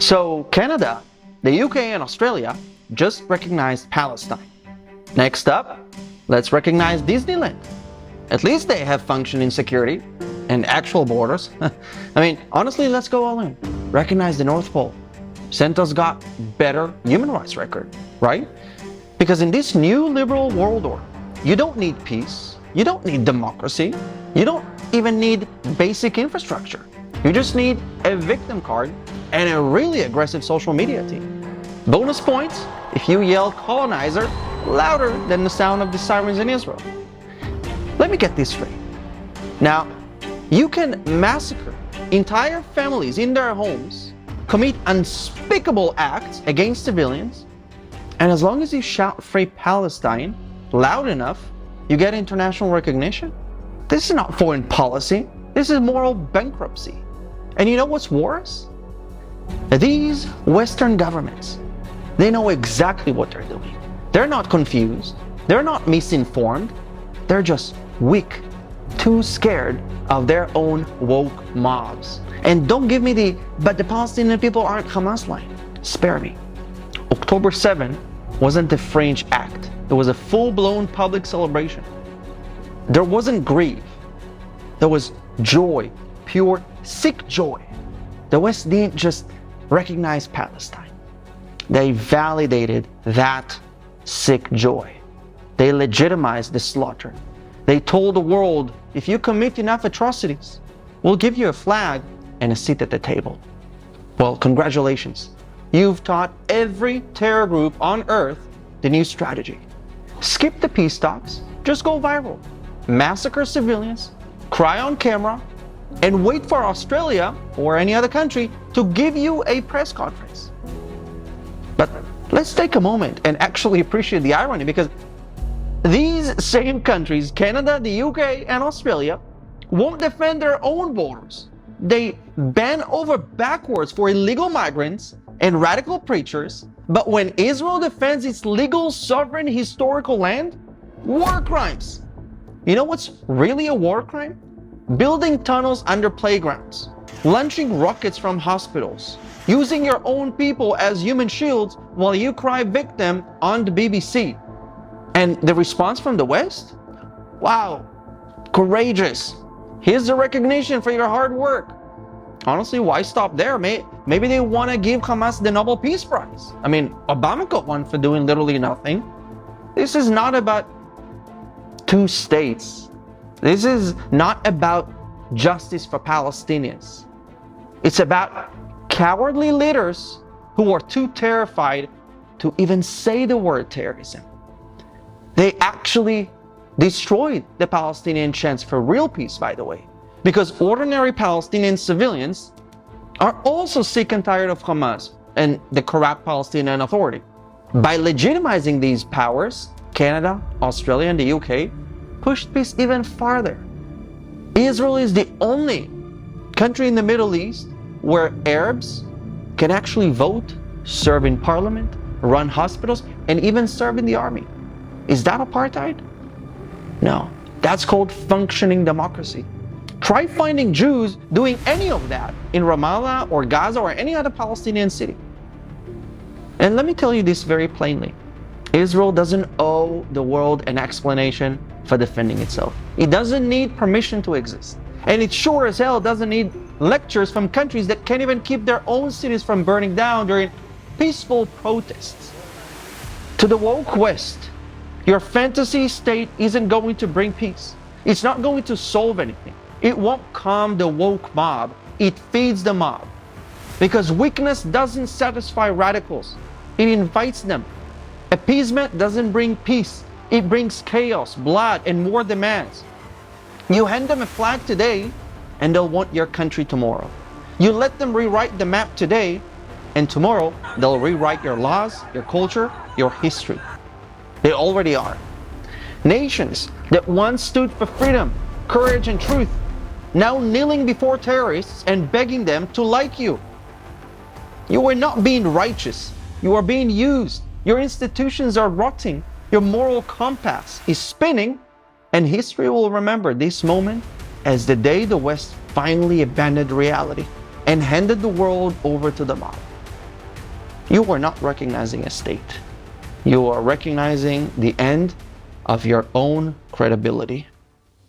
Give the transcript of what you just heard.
So Canada, the UK, and Australia just recognized Palestine. Next up, let's recognize Disneyland. At least they have functioning security and actual borders. I mean, honestly, let's go all in. Recognize the North Pole. Santa's got better human rights record, right? Because in this new liberal world order, you don't need peace, you don't need democracy, you don't even need basic infrastructure. You just need a victim card and a really aggressive social media team. Bonus points if you yell colonizer louder than the sound of the sirens in Israel. Let me get this straight. Now, you can massacre entire families in their homes, commit unspeakable acts against civilians, and as long as you shout Free Palestine loud enough, you get international recognition? This is not foreign policy. This is moral bankruptcy. And you know what's worse? These Western governments, they know exactly what they're doing. They're not confused. They're not misinformed. They're just weak, too scared of their own woke mobs. And don't give me but the Palestinian people aren't Hamas line. Spare me. October 7 wasn't a fringe act. It was a full-blown public celebration. There wasn't grief. There was joy, pure, sick joy. The West didn't just recognize Palestine. They validated that sick joy. They legitimized the slaughter. They told the world, if you commit enough atrocities, we'll give you a flag and a seat at the table. Well, congratulations. You've taught every terror group on earth the new strategy. Skip the peace talks, just go viral. Massacre civilians, cry on camera, and wait for Australia or any other country to give you a press conference. But let's take a moment and actually appreciate the irony, because these same countries, Canada, the UK, and Australia, won't defend their own borders. They bend over backwards for illegal migrants and radical preachers, but when Israel defends its legal, sovereign, historical land, war crimes. You know what's really a war crime? Building tunnels under playgrounds, launching rockets from hospitals, using your own people as human shields while you cry victim on the BBC. And the response from the West? Wow, courageous. Here's the recognition for your hard work. Honestly, why stop there? Maybe they want to give Hamas the Nobel Peace Prize. I mean, Obama got one for doing literally nothing. This is not about two states. This is not about justice for Palestinians. It's about cowardly leaders who are too terrified to even say the word terrorism. They actually destroyed the Palestinian chance for real peace, by the way, because ordinary Palestinian civilians are also sick and tired of Hamas and the corrupt Palestinian Authority. By legitimizing these powers, Canada, Australia, and the UK pushed peace even farther. Israel is the only country in the Middle East where Arabs can actually vote, serve in parliament, run hospitals, and even serve in the army. Is that apartheid? No, that's called functioning democracy. Try finding Jews doing any of that in Ramallah or Gaza or any other Palestinian city. And let me tell you this very plainly. Israel doesn't owe the world an explanation for defending itself. It doesn't need permission to exist. And it sure as hell doesn't need lectures from countries that can't even keep their own cities from burning down during peaceful protests. To the woke West, your fantasy state isn't going to bring peace. It's not going to solve anything. It won't calm the woke mob. It feeds the mob. Because weakness doesn't satisfy radicals. It invites them. Appeasement doesn't bring peace. It brings chaos, blood, and more demands. You hand them a flag today, and they'll want your country tomorrow. You let them rewrite the map today, and tomorrow they'll rewrite your laws, your culture, your history. They already are. Nations that once stood for freedom, courage, and truth, now kneeling before terrorists and begging them to like you. You are not being righteous. You are being used. Your institutions are rotting. Your moral compass is spinning, and history will remember this moment as the day the West finally abandoned reality and handed the world over to the mob. you are not recognizing a state. You are recognizing the end of your own credibility.